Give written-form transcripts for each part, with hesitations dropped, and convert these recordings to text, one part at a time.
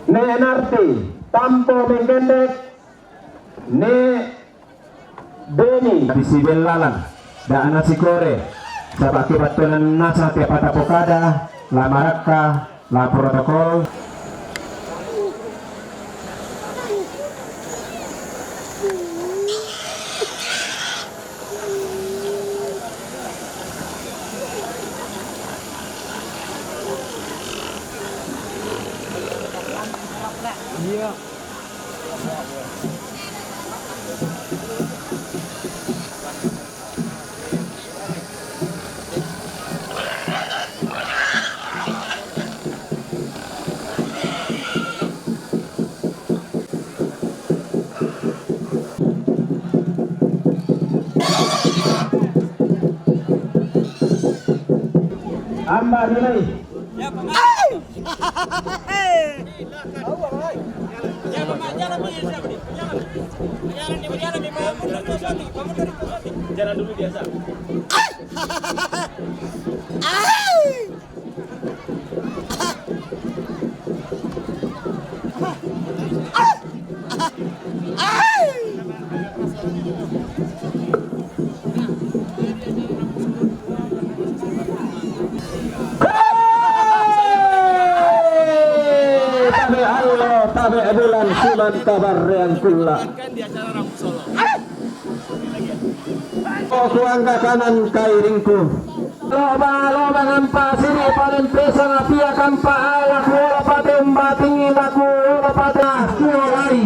Ne Narti, Tampo Menggendek, Ne Beni, Bisibel Lalan, dan Nasi Kore, Sabaki Batunan Nasa Tepata Pokada, La Maraka, La Protokol. Iya. Amba nilai. Ya, Pak. Jalan dulu biasa. Tabe bulan sulan kabar yang kula. Aku angka kanan kairingku. Loba ngampa sini paling pesa ngapia kampa ala kuola pate umbatingi laku ola pate kuolari.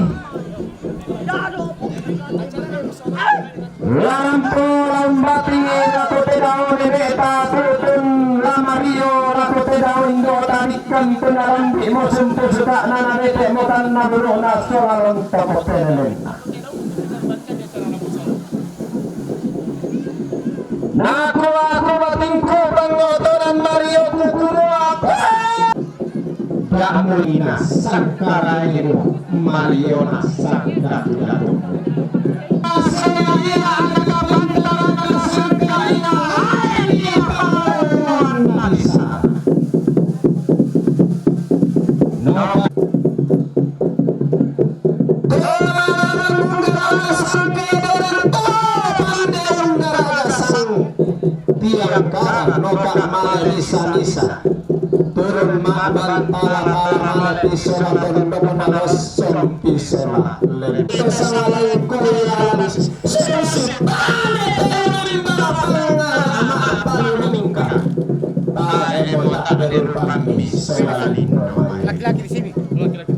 Lampu lambatingi laku tedao ni beta tutun lamario laku tedao indo tarikan penaran bimo sempu suka nana bete motan naburona soalon tapos tenelena. Naku batingku pengotoran Mario kukuru apa? Bramulina sangkara ini Mario nasangka tidak. Saya ada kapantaran sangkara ini pahlawan Nalisa. Tiangkara noka malisa turun maban pala pisela tendok malos pisela lempar salai koyalan sesip bane terin balapanga paling meningkat bae bola aberin pami selali laki-laki di sini laki-laki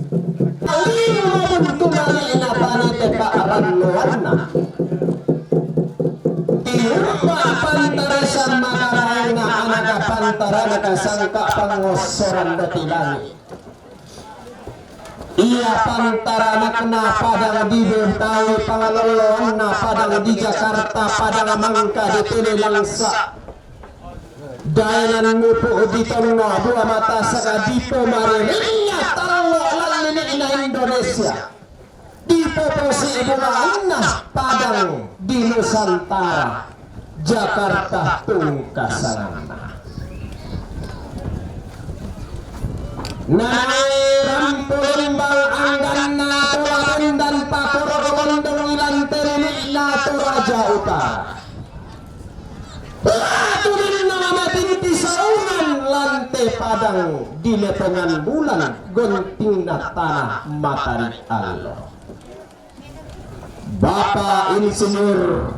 alin kembali na panate ka aran luarna pantara sa makarain na anak pantara nakasangka pangosoran datilangi. Ia pantara na padang di Betawi pangaloloan na padang di Jakarta padang mangka di Telelangsa. Dayanan mupo di tengah dua mata saka dipo marinya talo lalini na Indonesia. Di poposi ibu na padang di Nusantara. Jakarta Tungkasana Nai rampulembal anggana tuan dan pakoro gondong ilan terili natu Raja Utara Turin nama tinti saungan lantai padang di lepengan bulan gonting na tanah matahari Allah Bapak Insinyur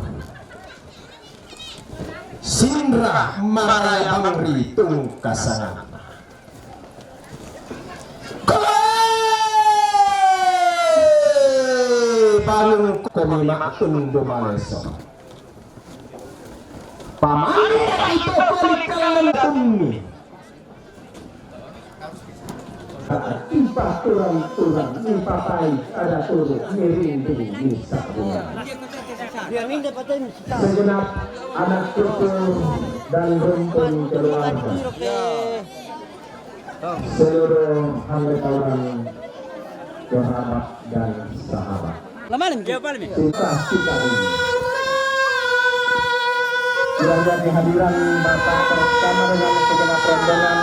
Sindra Maraya Bangri Tungkasana Bangun komima tundo maneso Pamani itu kalikalan tumi Impa turang-turang Impa pai ada turut merinding nisabungan Biar ini dapatin kita. segenap anak cucu dan rumpun keluarga, seluruh anggota kerabat dan sahabat. Lama nih. Dia apa nih? Kita ini. Kiranya kehadiran Bapak bersama dengan segenap rombongan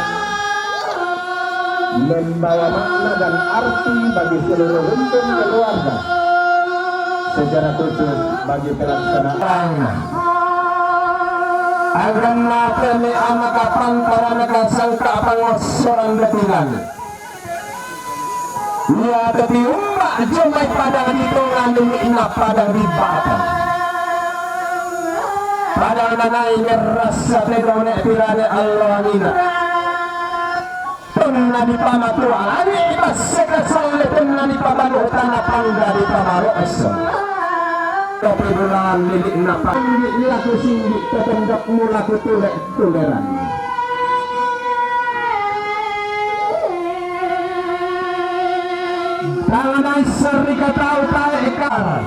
membawa makna dan arti bagi seluruh rumpun keluarga, secara khusus bagi pelaksanaan agar kami anak para negara sangka pengosoran betilan. Ya tapi umat jumai padang hitungan demi ina padang ribatan. Padang nanai merasa tegone pirane Allah nina. Tunna di pamatua ani paseka salle tunna di pamanu tanah pangga di pamaro esem. Tapi bulan lilik napa ini laku singgi ketendak mulaku tulek tuleran. Tangan seri katau tae ekaran.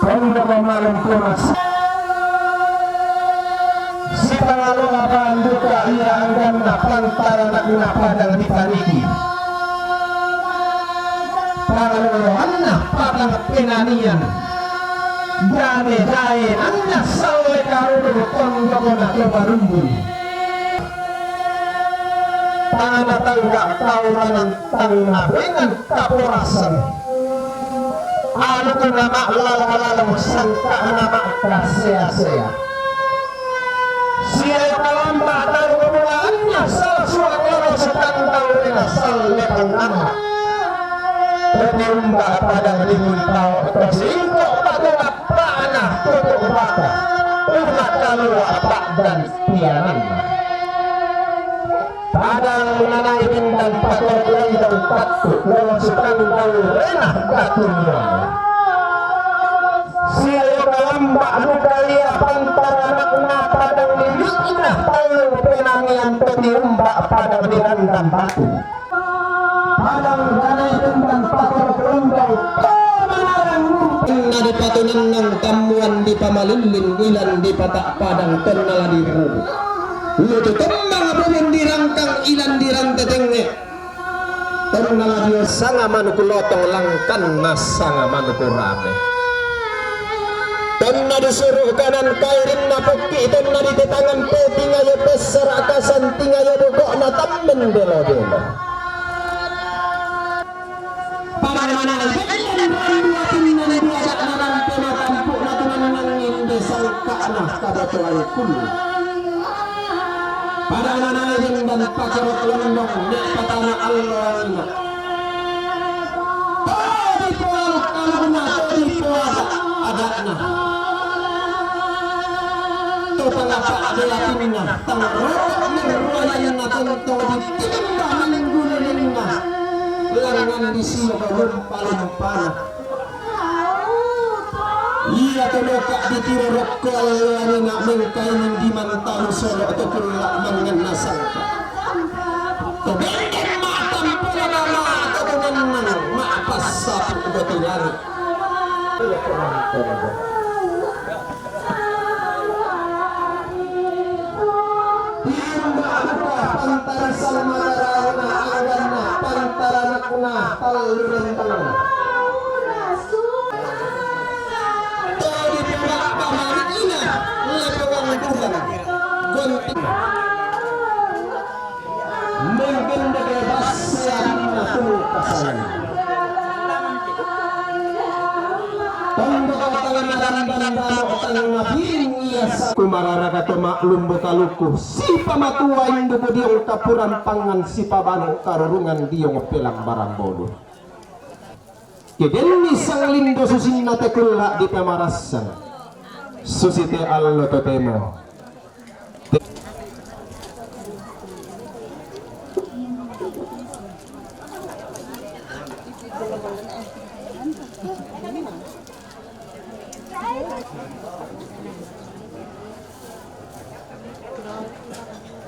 Pondok malam kuras. Si pangalo akan buka irang dan pantara nak padang dipaniki. Pangalo anak padang penanian. Jane jae anak sawe karudu pondok nak lebarumbun. Tangan tangga kau tangga dengan kapurasan. Anu nama lalu sangka nama kasea-sea. Siapa kalamba tahu kemulaannya salah suara sedang tahu dengan sallepang nama. Penyumba pada limun tahu tersingkok pada apa anak tutup mata. Umat lalu apa dan tianan. Padang menanaikan dan pakai dan takut lewaskan dan renah gatunya. Siapa kalamba budaya pantara anak padang miliknya tahu penangian petiumba pada dirandam batu. Padang menanaikan dan pakai kelembang kemenangan inna di patunan ng tamuan di pamalilin ilan di patak padang tenala di ruh. Luto tembang apapun dirangkang ilan dirangtetengnya. Tenala dia sanga manukulotong langkan na sanga manukurame. Tenna disuruh kanan kairin na peki tenna di tetangan peti ngayo besar akasan tingayo bukok na tamben belo-belo. Pamana tenna di diajak nanan pematampuk na tunanangin desangka anak kabatuan kulu. Pada nanaihin dan pakarot lendong nek patana Allah ina. Di pualuk kaluna di puasa adakna. Tupangapa adayatinna tangrok nirwayan na tento di timba menggulilingna. Langan di siya palumpana. Ia toloka ditiro rokol yang nak mengkainin di mantau solo atau kelak mengenai sangka. Kebencian matam pelama atau mengenang apa sapu betulan. Timba muka pantara salmarana agana pantara nakuna taluran tangan. Kumarara kata maklum bekaluku si pamatua indo ko diong kapuran pangan si pabano karurungan diong pelang barang bodoh. Kedeni sang lindo susinna tekula di pamarasan susite allo totemo.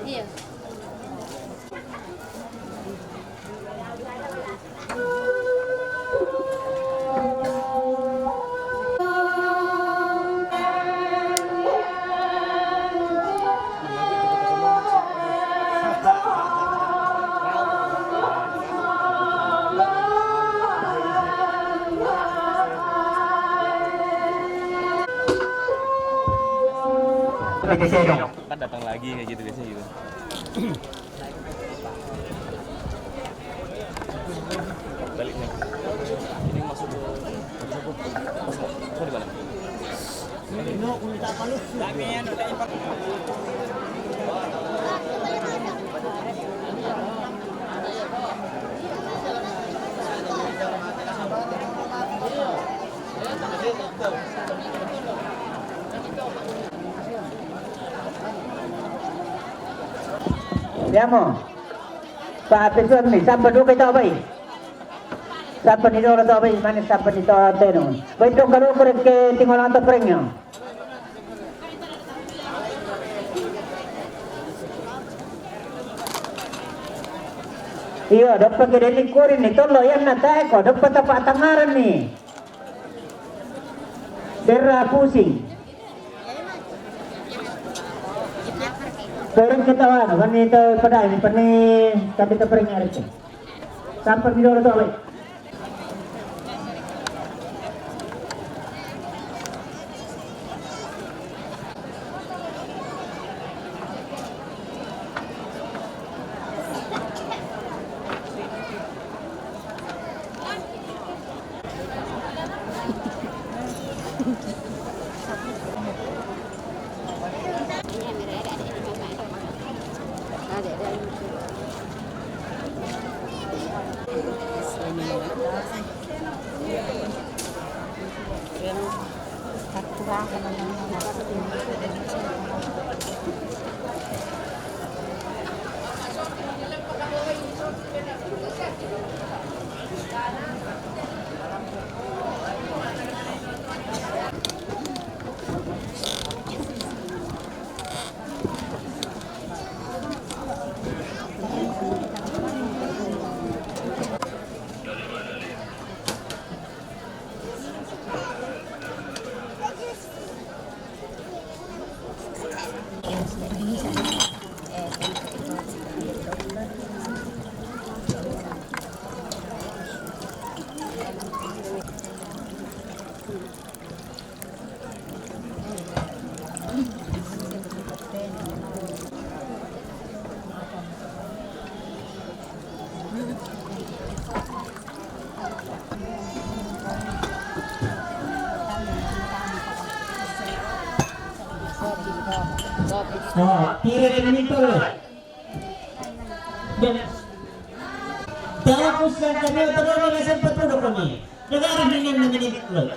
Iya. PTC dong. Kan datang lagi kayak gitu biasanya gitu. Baliknya. Ini masuk ke di mana? Vediamo. Attenzione, sampai dulu kita apa ini? Sampai di dulu apa ini? Mana sampai di dulu teno? Betul kalau korek ke tinggal antar perengnya. Iya, dapat ke delik kurin nih, tolo yang nata eko, dapat apa tangaran nih? Dera pusing. Turun kita ano, kan ito pada ini pani tapi kita peringat itu. Sampai di dulu tuh, nah, tirin ini tuh. Dan tapos lang kami tagal na sa patulo kami. Nag-aaral din ng minute low.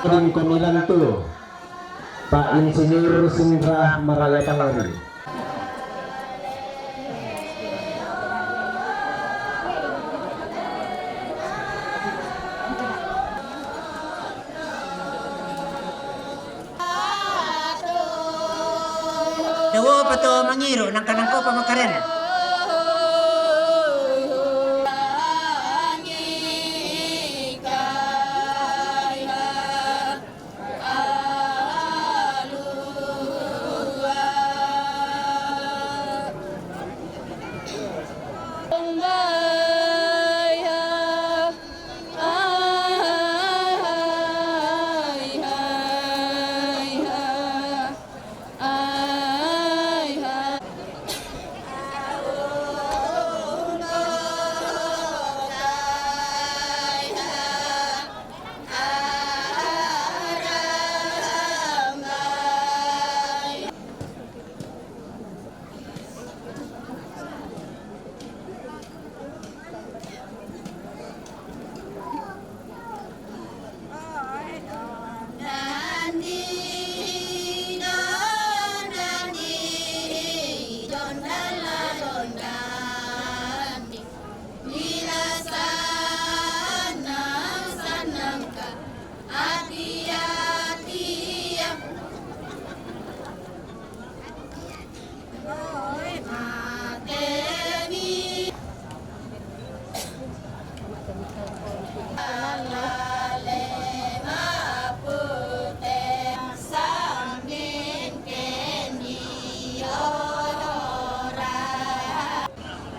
Ring Komilan tuh Pak Insinyur Sindra Maraya Pangari. Dawo pa to mangiro nang kanang ko pa makaren. Ka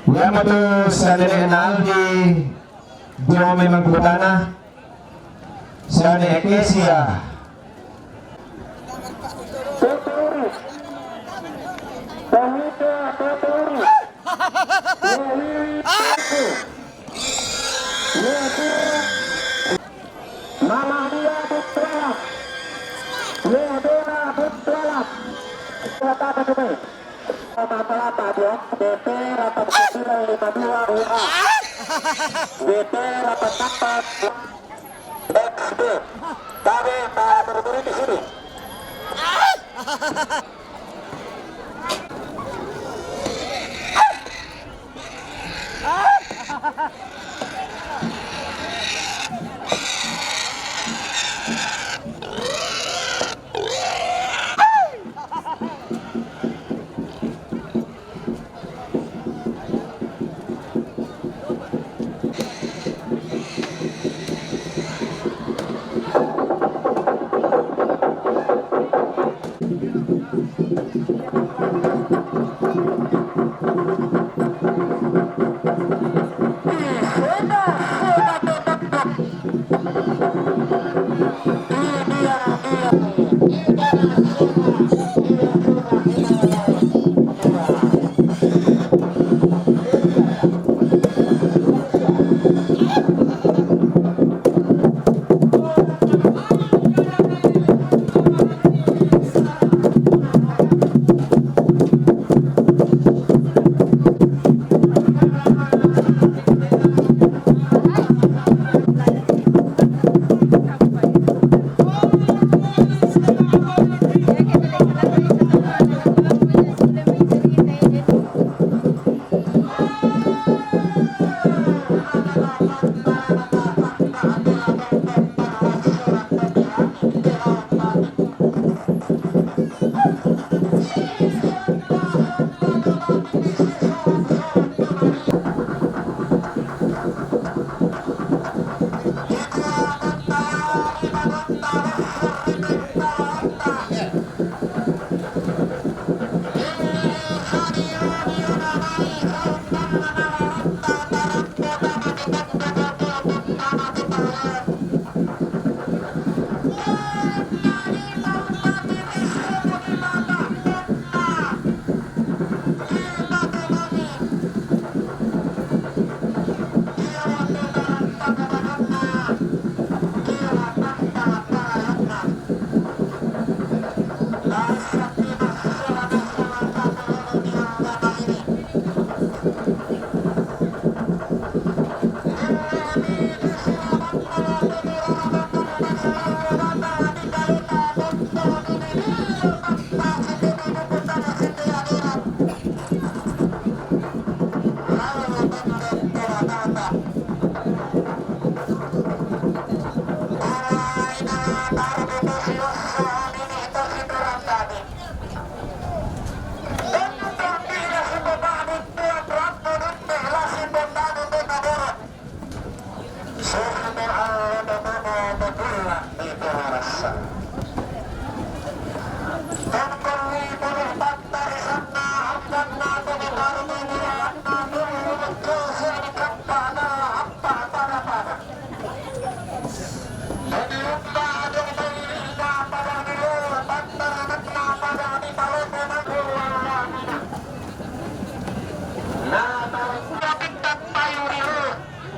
Yamato sa Lirenal di Dinome Magputana sa ni Ekesia.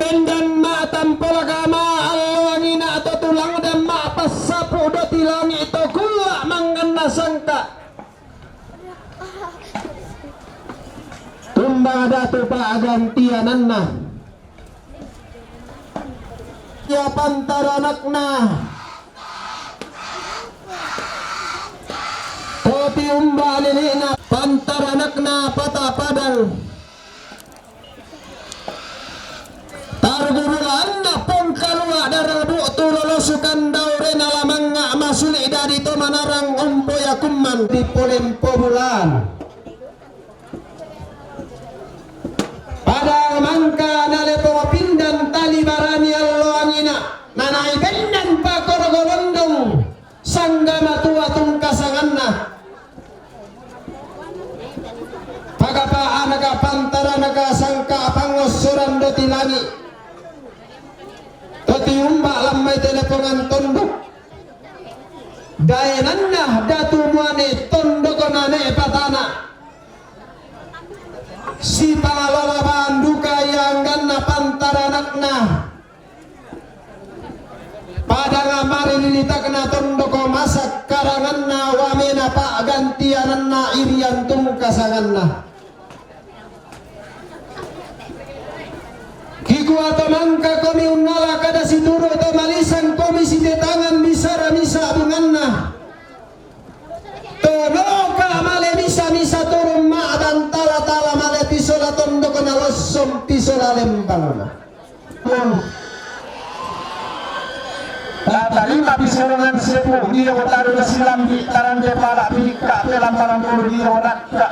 Dan matan polagama alwangi na ato tulang dan mapasapo do tilang ito kula mangana sangka tumbang datu pa agantianan na ya pantaranak na topi umbali na pantaranak na patapadang targurulan na pong kalwa darabu tulolosukan daw rin alamang nga masuli dito manarang umboy akuman di polimpo bulan pada mangka nalepo pindan tali barani alloangina nanaibendan pa korgolondong sangga matua tungkasangan na pagapaan naga pantara naga sangka bulan doti langi toti umbak lamai telepongan tondok dayananna datu muane tondokonane patana si pangalola banduka yang ganna pantaranakna pada ngamari lilitakna tondoko masak karanganna wamena pak gantiananna irian tungkasanganna kiku atau mangka komi unnala kada situro atau malisan komi si tangan misara misa bunganna tonoka male misa turun ma dan tala male pisola tondoko na losom pisola lembangna Tata lima pisorongan sepu dia taruh na silam di taran de pala bika pelan parang pur dia rakka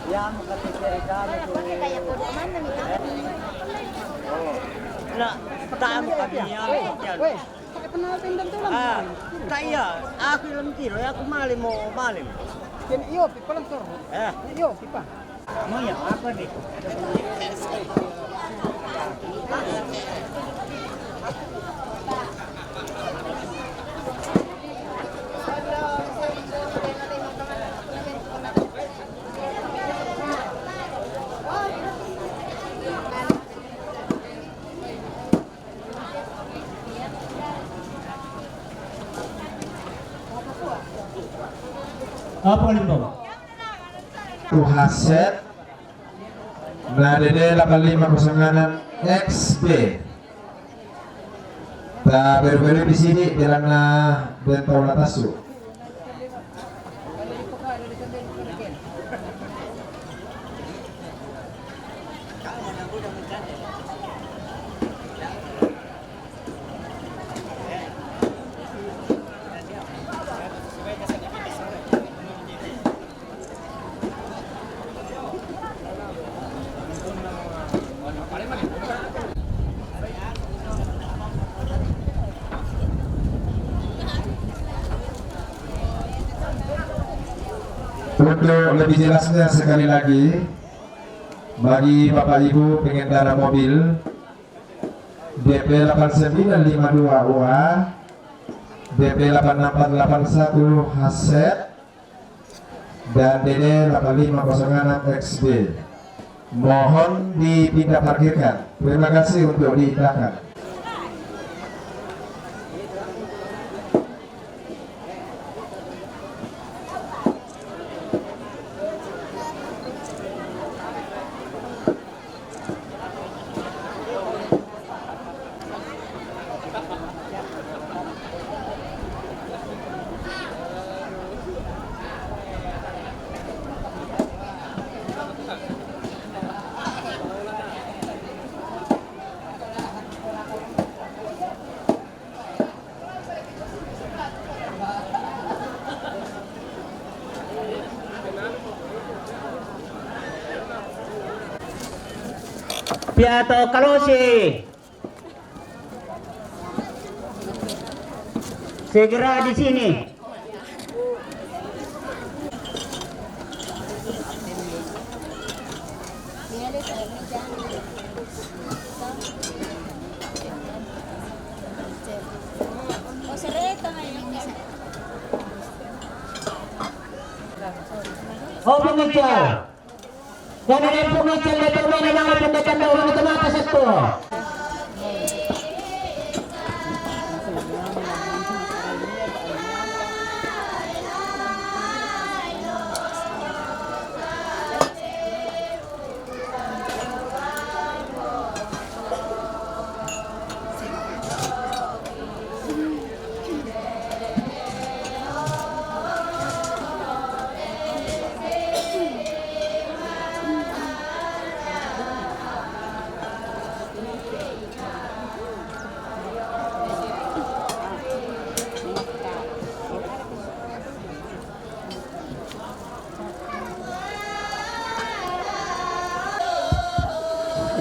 Yan mo kasi kami ko. Kaya po naman namin. Na, pataan mo kami yan. Sakit na natin dito lang. Ah, kaya, ako lang tiro, ako malim mo. Yan iyo, pipa lang sir. Iyo, pipa. Maya, ako dito. Apa limbang? Haset na dede 8506 XB. Ta berbeda di sini bilang na bentol atasu. Untuk lebih jelasnya sekali lagi, bagi Bapak Ibu pengendara mobil DP 8952 UA, DP 8481 Haset, dan DD 8506 XB, mohon dipindah parkirkan. Terima kasih untuk diindahkan. Piato Kalosi. Segera di sini. O sereta ngayon. Oh, pengejar. Dan ada yang pengejar letter mana nama pendekan orang itu mata satu.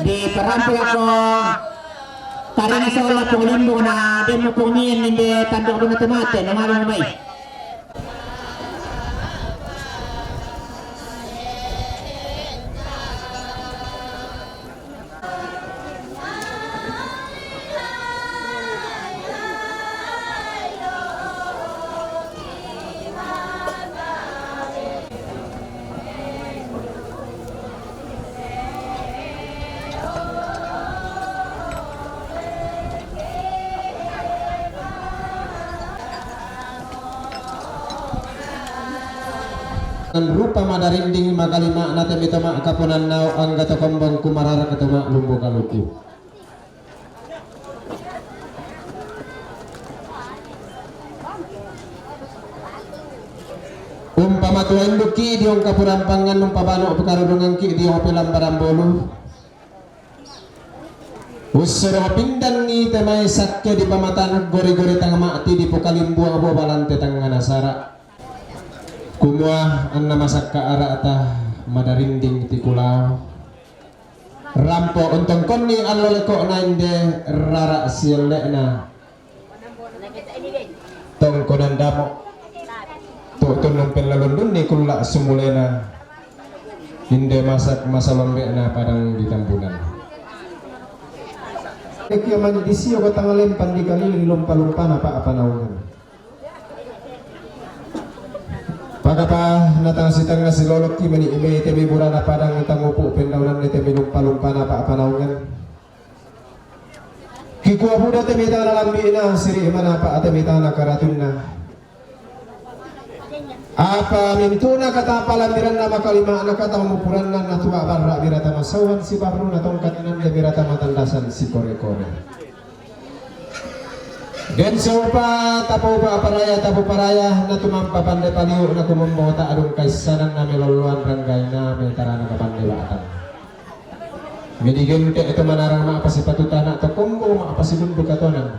Di perampi ako karena seolah pengulimbo na din mo pungin hindi tandok na tumate na malang may. Rupa madarinding magalima natin itama kapunan naw ang gatokombang kumarara katama lumbo kaluku. Pamatuan luki diong kapurampangan ng pabano pagkarunungan ki diong pilang barambolo. Usero pindan ni temay sakya di pamatan gori-gori tang maati di pokalimbu ang balante tang nasara. Kumuah ang namasak ka ara ata madarinding tikulau rampo untong konni allo leko nainde rara sielena tong konan damo to tunong pelalundun ni kula sumulena inde masak masalombe na padang di tambunan Ekyo man disio ko tangalem pandikali lumpa-lumpa na apa naungan pagapa natang sitang na silolok ki mani ime tebe burana padang tangupo pendaunan ni tebe lumpa-lumpa na apa naungan kikuha buda tebe tang nalambi na siri mana pa tebe tang nakaratun na apa mintuna kata palamiran na makalima na kata umupuran na natuwa barra birata masawan si barro na tongkat nan de birata matandasan si kore-kore den sopa tapo paraya na tumampa pandai paliu na kumambota adung kaisanan na meloluan ranggay na metara na kapandewatan midigente ito manarang maapasipatutan na to kumbo maapasibun bukatonan